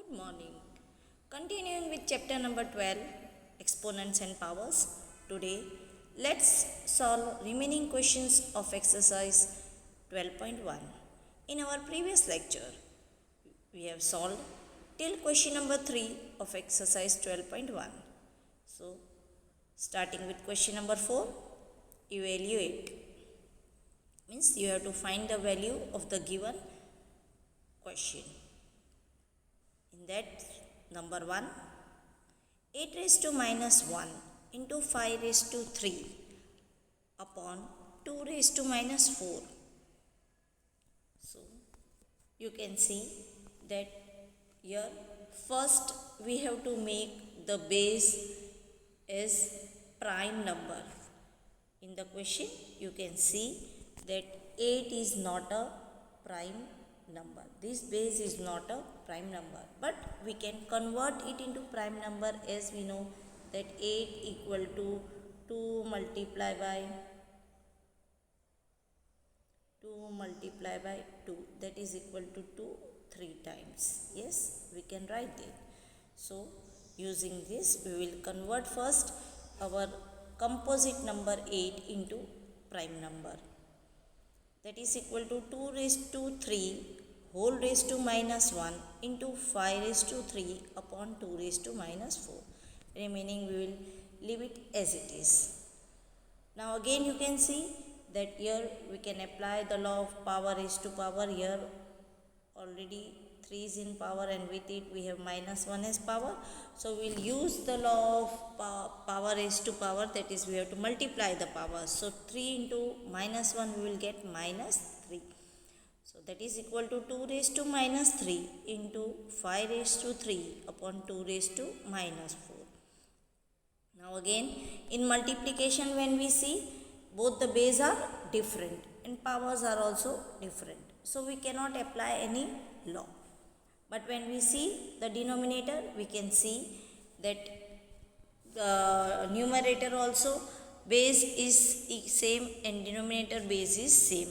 Good morning. Continuing with chapter number 12, exponents and powers. Today, let's solve remaining questions of exercise 12.1. In our previous lecture, we have solved till question number 3 of exercise 12.1. So, starting with question number 4, evaluate. Means you have to find the value of the given question. In that, number 1, 8 raised to minus 1 into 5 raised to 3 upon 2 raised to minus 4. So, you can see that here first we have to make the base as prime number. In the question, you can see that 8 is not a prime number. This base is not a prime number, but we can convert it into prime number as we know that 8 equal to 2 multiplied by 2 that is equal to 2 3 times. Yes, we can write it. So using this we will convert first our composite number 8 into prime number. That is equal to 2 raised to 3 whole raised to minus 1 into 5 raised to 3 upon 2 raised to minus 4. Remaining we will leave it as it is. Now again you can see that here we can apply the law of power raised to power. Here already 3 is in power and with it we have minus 1 as power. So we will use the law of power raised to power, that is we have to multiply the power. So 3 into minus 1 we will get minus 3. So that is equal to 2 raised to minus 3 into 5 raised to 3 upon 2 raised to minus 4. Now again in multiplication when we see both the base are different and powers are also different. So we cannot apply any law. But when we see the denominator, we can see that the numerator also base is same and denominator base is same.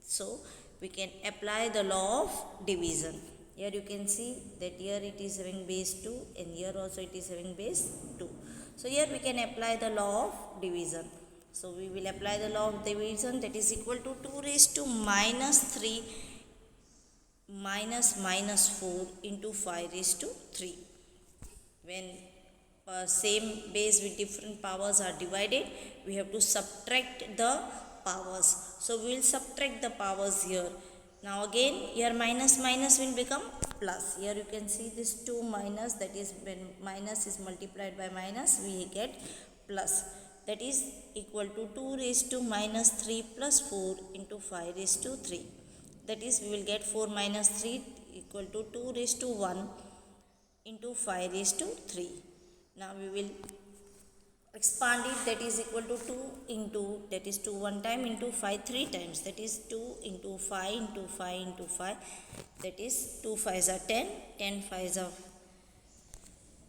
So we can apply the law of division. Here you can see that here it is having base 2 and here also it is having base 2. So here we can apply the law of division. So we will apply the law of division, that is equal to 2 raised to minus 3 minus minus 4 into 5 raised to 3. When same base with different powers are divided, we have to subtract the powers. So we will subtract the powers here. Now again here minus minus will become plus. Here you can see this 2 minus, that is when minus is multiplied by minus we get plus. That is equal to 2 raised to minus 3 plus 4 into 5 raised to 3. That is we will get 4 minus 3 equal to 2 raised to 1 into 5 raised to 3. Now we will expand it, that is equal to 2 into, that is 2 one time into 5 3 times, that is 2 into 5 into 5 into 5, that is 2 5s are 10, 10 5s are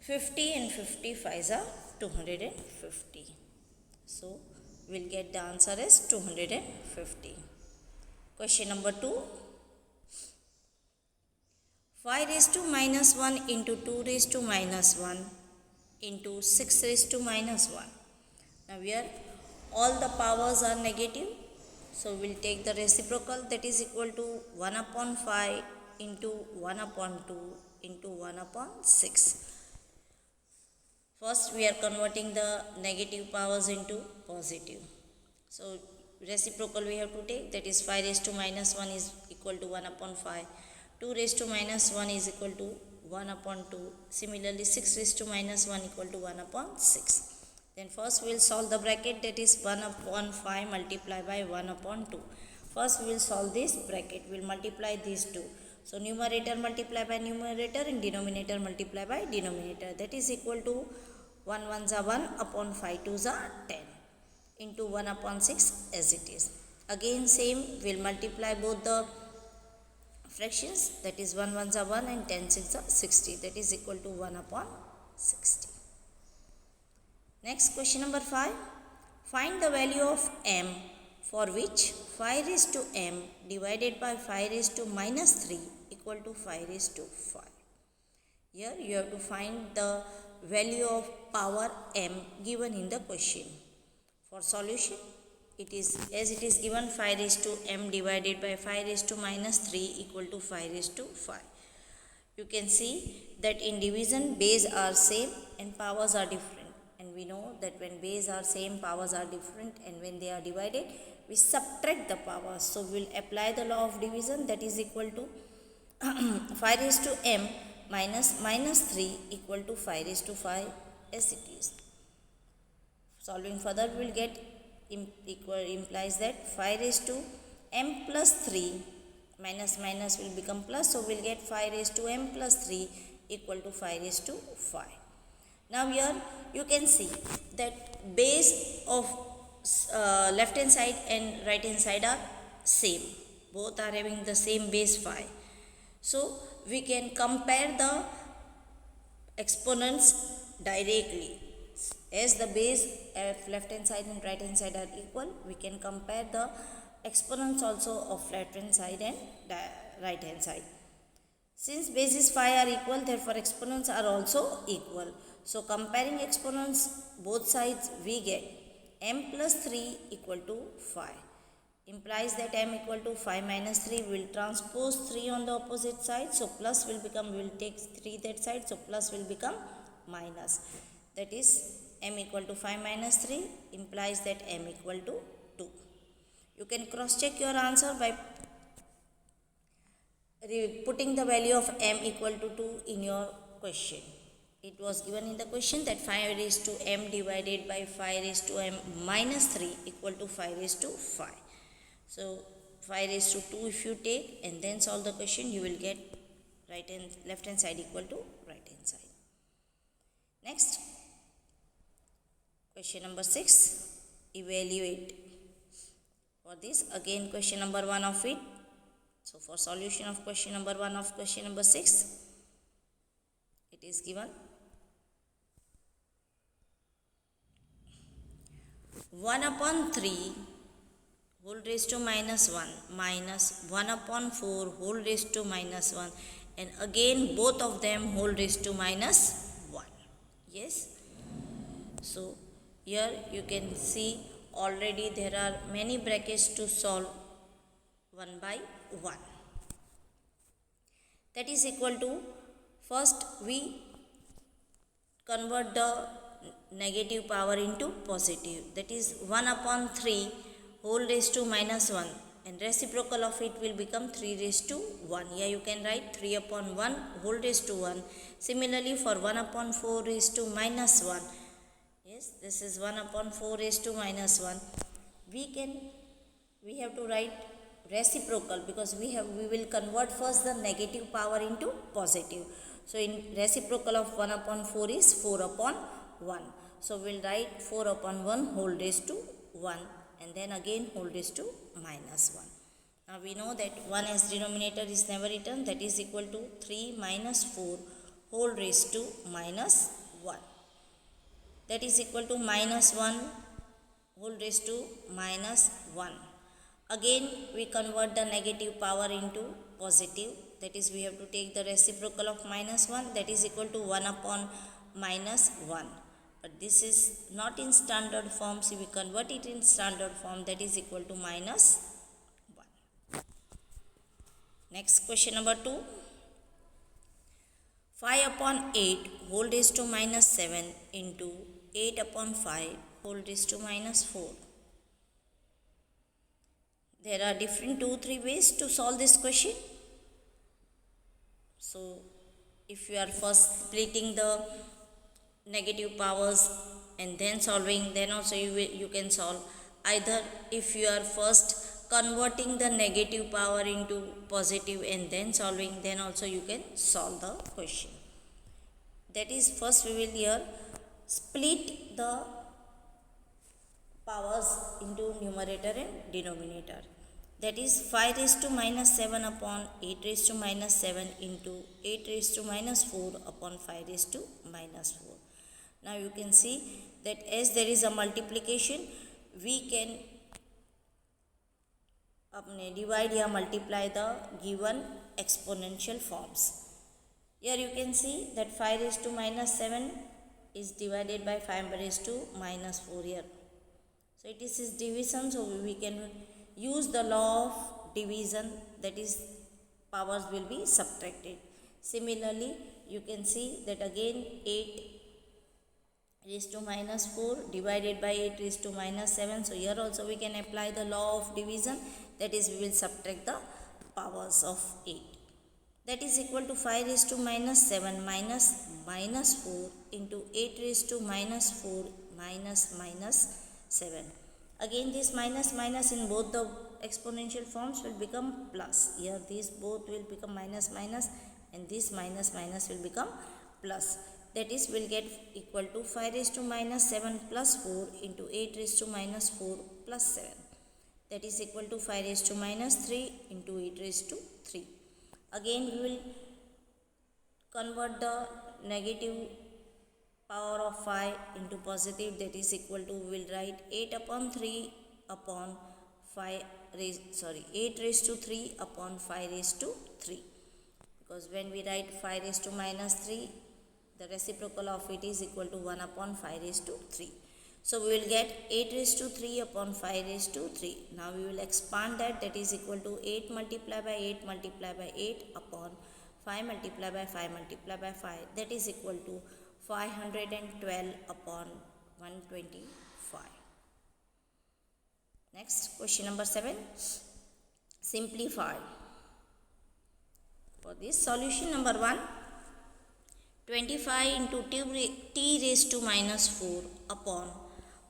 50 and 50 5s are 250. So we will get the answer as 250. Question number 2, 5 raised to minus 1 into 2 raised to minus 1 into 6 raised to minus 1. Now here all the powers are negative. So we will take the reciprocal, that is equal to 1 upon 5 into 1 upon 2 into 1 upon 6. First we are converting the negative powers into positive. So reciprocal we have to take, that is 5 raised to minus 1 is equal to 1 upon 5. 2 raised to minus 1 is equal to 1 upon 2. Similarly 6 raised to minus 1 equal to 1 upon 6. Then first we will solve the bracket, that is 1 upon 5 multiplied by 1 upon 2. First we will solve this bracket, we will multiply these two. So numerator multiply by numerator and denominator multiply by denominator. That is equal to 1 1s are 1 upon 5 2s are 10 into 1 upon 6 as it is. Again same, we will multiply both the fractions, that is 1 1s are 1 and 10 6 are 60, that is equal to 1 upon 60. Next question number 5, find the value of m for which 5 raised to m divided by 5 raised to minus 3 equal to 5 raised to 5. Here you have to find the value of power m given in the question. For solution, it is as it is given 5 raised to m divided by 5 raised to minus 3 equal to 5 raised to 5. You can see that in division base are same and powers are different, and we know that when base are same, powers are different, and when they are divided we subtract the powers. So we will apply the law of division, that is equal to 5 raised to m minus 3 equal to 5 raised to 5 as it is. Solving further we will get implies that 5 raised to m plus 3 minus minus will become plus, so we will get 5 raised to m plus 3 equal to 5 raised to 5. Now here you can see that base of left hand side and right hand side are same, both are having the same base 5. So we can compare the exponents directly. As the base at left hand side and right hand side are equal, we can compare the exponents also of left hand side and right hand side. Since bases 5 are equal, therefore exponents are also equal. So comparing exponents both sides, we get m plus 3 equal to 5. Implies that m equal to 5 minus 3, will transpose 3 on the opposite side. So plus will become, we will take 3 that side, so plus will become minus. That is m equal to 5 minus 3 implies that m equal to 2. You can cross check your answer by putting the value of m equal to 2 in your question. It was given in the question that 5 raised to m divided by 5 raised to m minus 3 equal to 5 raised to 5. So 5 raised to 2 if you take and then solve the question, you will get left hand side equal to right hand side. Next, question number 6, evaluate. For this, again question number 1 of it. So for solution of question number 1 of question number 6, it is given 1 upon 3 whole raised to minus 1 minus 1 upon 4 whole raised to minus 1, and again both of them whole raised to minus 1. Yes. So here you can see already there are many brackets to solve 1 by 1. That is equal to, first we convert the negative power into positive, that is 1 upon 3 whole raised to minus 1, and reciprocal of it will become 3 raised to 1. Here you can write 3 upon 1 whole raised to 1. Similarly for 1 upon 4 raised to minus 1, yes, this is 1 upon 4 raised to minus 1. We have to write reciprocal, because we will convert first the negative power into positive. So in reciprocal of 1 upon 4 is 4 upon 1. So we will write 4 upon 1 whole raised to 1, and then again whole raised to minus 1. Now we know that 1 as denominator is never written, that is equal to 3 minus 4 whole raised to minus 1. That is equal to minus 1 whole raised to minus 1. Again we convert the negative power into positive, that is we have to take the reciprocal of minus 1, that is equal to 1 upon minus 1. But this is not in standard form, so we convert it in standard form, that is equal to minus 1. Next, question number 2. 5 upon 8 whole raised to minus 7 into 8 upon 5 whole raised to minus 4. There are different 2-3 ways to solve this question. So if you are first splitting the negative powers and then solving, then also you can solve. Either if you are first converting the negative power into positive and then solving, then also you can solve the question. That is, first we will here split the powers into numerator and denominator. That is 5 raised to minus 7 upon 8 raised to minus 7 into 8 raised to minus 4 upon 5 raised to minus 4. Now you can see that as there is a multiplication, we can divide or multiply the given exponential forms. Here you can see that 5 raised to minus 7 is divided by 5 raised to minus 4 here. So it is division, so we can use the law of division, that is powers will be subtracted. Similarly, you can see that again 8 raised to minus 4 divided by 8 raised to minus 7. So here also we can apply the law of division, that is we will subtract the powers of 8. That is equal to 5 raised to minus 7 minus minus 4 into 8 raised to minus 4 minus minus 7. Again this minus minus in both the exponential forms will become plus. Here these both will become minus minus, and this minus minus will become plus. That is will get equal to 5 raised to minus 7 plus 4 into 8 raised to minus 4 plus 7. That is equal to 5 raised to minus 3 into 8 raised to 3. Again we will convert the negative power of 5 into positive, that is equal to, we will write 8 upon 3 upon 8 raised to 3 upon 5 raised to 3. Because when we write 5 raised to minus 3, the reciprocal of it is equal to 1 upon 5 raised to 3. So we will get 8 raised to 3 upon 5 raised to 3. Now we will expand that, that is equal to 8 multiplied by 8 multiplied by 8 upon 5 multiplied by 5 multiplied by 5. That is equal to 512 upon 125. Next, question number 7. Simplify. For this solution number 1, 25 into t raised to minus 4 upon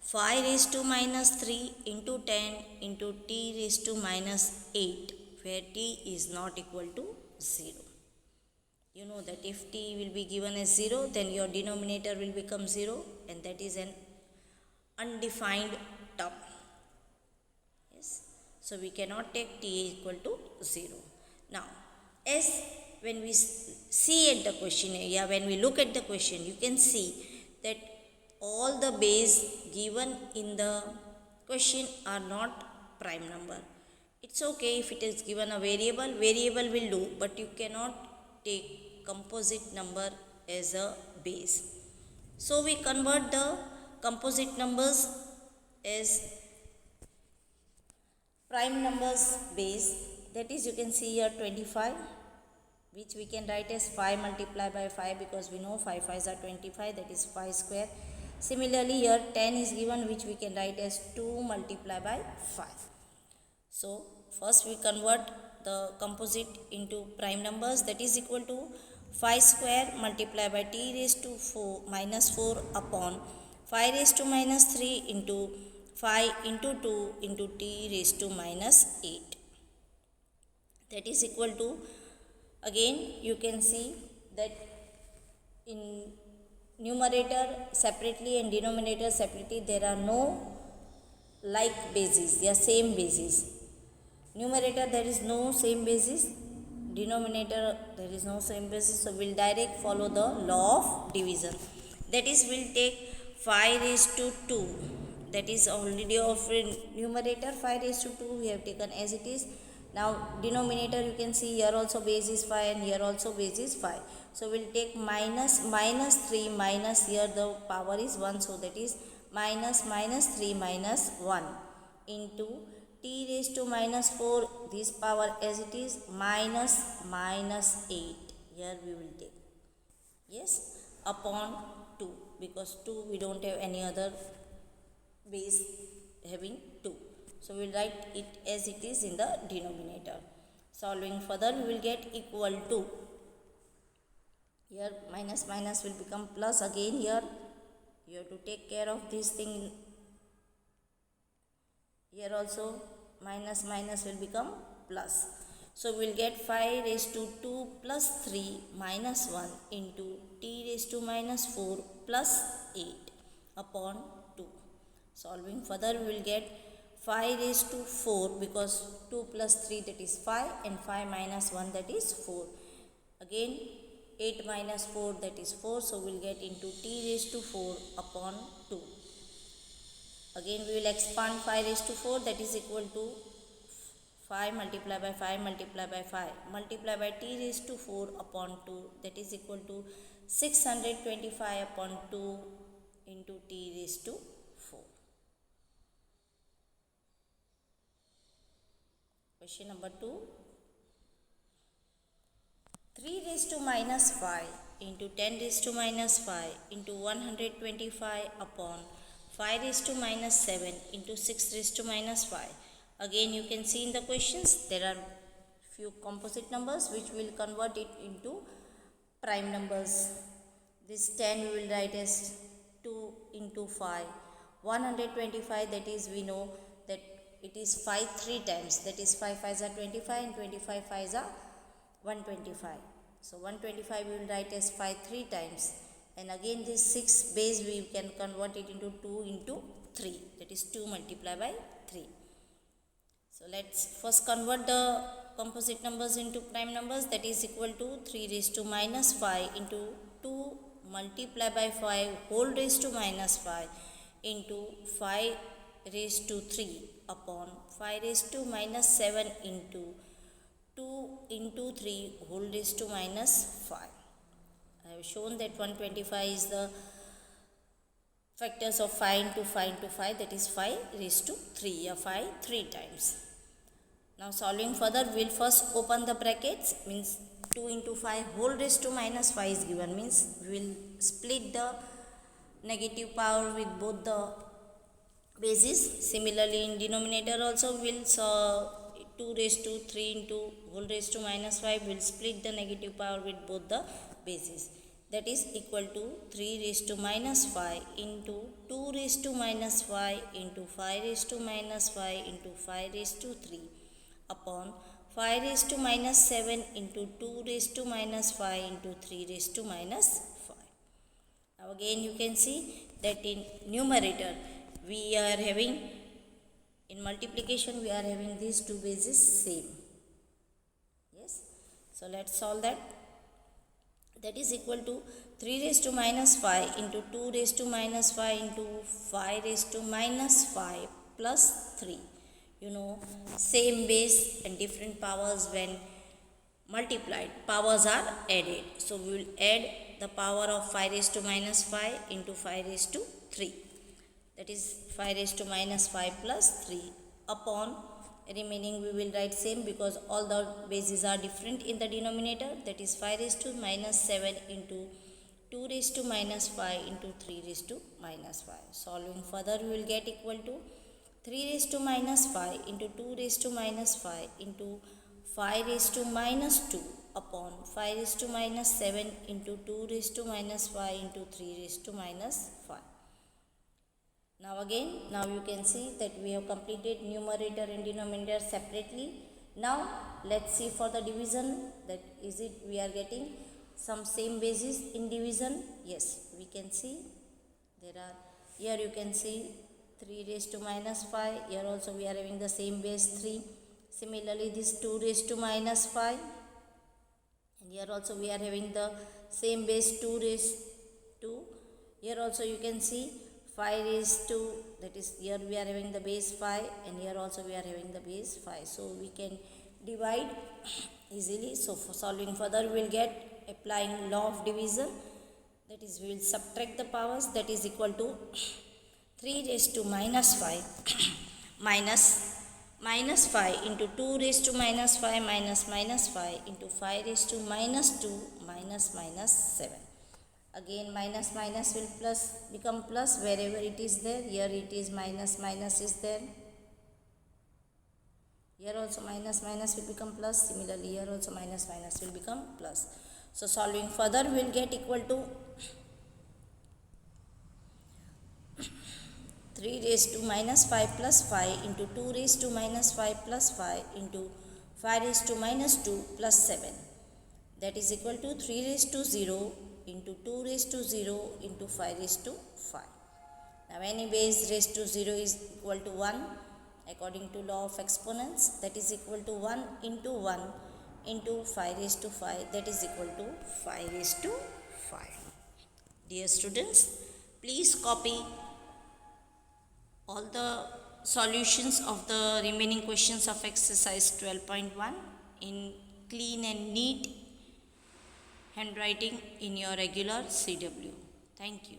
5 raised to minus 3 into 10 into t raised to minus 8, where t is not equal to 0. You know that if t will be given as 0, then your denominator will become 0, and that is an undefined term. Yes. So we cannot take t equal to 0. Now, as when we see at the question, when we look at the question, you can see that all the base given in the question are not prime number. It's okay if it is given a variable will do, but you cannot take composite number as a base. So we convert the composite numbers as prime numbers base. That is, you can see here 25, which we can write as 5 multiplied by 5, because we know 5 5s are 25, that is 5 square. Similarly, here 10 is given, which we can write as 2 multiplied by 5. So first we convert the composite into prime numbers, that is equal to 5 square multiplied by t raised to 4 minus 4 upon 5 raised to minus 3 into 5 into 2 into t raised to minus 8. That is equal to, again you can see that in numerator separately and denominator separately there are no like bases, they are same bases. Numerator there is no same basis, denominator there is no same basis, so we'll direct follow the law of division. That is, we'll take 5 raised to 2, that is already of numerator 5 raised to 2 we have taken as it is. Now denominator you can see here also base is 5 and here also base is 5. So we'll take minus 3 minus, here the power is 1, so that is minus 3 minus 1 into t raised to minus 4, this power as it is, minus 8. Here we will take, yes, upon 2, because 2 we don't have any other base having 2. So we will write it as it is in the denominator. Solving further, we will get equal to, here minus minus will become plus. Again here you have to take care of this thing. Here also minus minus will become plus. So we will get 5 raised to 2 plus 3 minus 1 into t raised to minus 4 plus 8 upon 2. Solving further, we will get 5 raised to 4, because 2 plus 3 that is 5 and 5 minus 1 that is 4. Again 8 minus 4 that is 4, so we will get into t raised to 4 upon 2. Again we will expand 5 raised to 4, that is equal to 5 multiplied by 5 multiplied by 5 multiplied by t raised to 4 upon 2, that is equal to 625 upon 2 into t raised to 4. Question number 2. 3 raised to minus 5 into 10 raised to minus 5 into 125 upon 5 raised to minus 7 into 6 raised to minus 5. Again, you can see in the questions there are few composite numbers which will convert it into prime numbers. This 10 we will write as 2 into 5. 125, that is we know that it is 5 3 times, that is 5 5s are 25 and 25 5s are 125. So 125 we will write as 5 3 times, and again this 6 base we can convert it into 2 into 3, that is 2 multiplied by 3. So let's first convert the composite numbers into prime numbers, that is equal to 3 raised to minus 5 into 2 multiplied by 5 whole raised to minus 5 into 5 raised to 3 upon 5 raised to minus 7 into 2 into 3 whole raised to minus 5. I have shown that 125 is the factors of 5 into 5 into 5, that is 5 raised to 3, or 5 3 times. Now solving further, we will first open the brackets, means 2 into 5 whole raised to minus 5 is given, means we will split the negative power with both the bases. Similarly in denominator also we will 2 raised to 3 into whole raised to minus 5 will split the negative power with both the bases, that is equal to 3 raised to minus 5 into 2 raised to minus 5 into 5 raised to minus 5 into 5 raised to 3 upon 5 raised to minus 7 into 2 raised to minus 5 into 3 raised to minus 5. Now again you can see that in numerator we are having, in multiplication we are having these two bases same. Yes, so let's solve that. That is equal to 3 raised to minus 5 into 2 raised to minus 5 into 5 raised to minus 5 plus 3. You know, same base and different powers when multiplied, powers are added. So we will add the power of 5 raised to minus 5 into 5 raised to 3. That is 5 raised to minus 5 plus 3 upon remaining we will write same, because all the bases are different in the denominator. That is 5 raised to minus 7 into 2 raised to minus 5 into 3 raised to minus 5. Solving further we will get equal to 3 raised to minus 5 into 2 raised to minus 5 into 5 raised to minus 2 upon 5 raised to minus 7 into 2 raised to minus 5 into 3 raised to minus 5. Now again, now you can see that we have completed numerator and denominator separately. Now let's see for the division, that is it we are getting some same basis in division. Yes, we can see there are, here you can see 3 raised to minus 5, here also we are having the same base 3. Similarly this 2 raised to minus 5, and here also we are having the same base 2 raised to, here also you can see 5 raised to, that is here we are having the base 5 and here also we are having the base 5. So we can divide easily. So for solving further we will get, applying law of division, that is we will subtract the powers, that is equal to 3 raised to minus 5 minus 5 into 2 raised to minus 5 minus 5 into 5 raised to minus 2 minus 7. Again minus will plus become plus wherever it is there. Here it is minus is there. Here also minus will become plus. Similarly here also minus will become plus. So solving further we will get equal to 3 raised to minus 5 plus 5 into 2 raised to minus 5 plus 5 into 5 raised to minus 2 plus 7. That is equal to 3 raised to 0 into 2 raised to 0 into 5 raised to 5. Now any base raised to 0 is equal to 1 according to law of exponents. That is equal to 1 into 1 into 5 raised to 5, that is equal to 5 raised to 5. Dear students, please copy all the solutions of the remaining questions of exercise 12.1 in clean and neat handwriting in your regular CW. Thank you.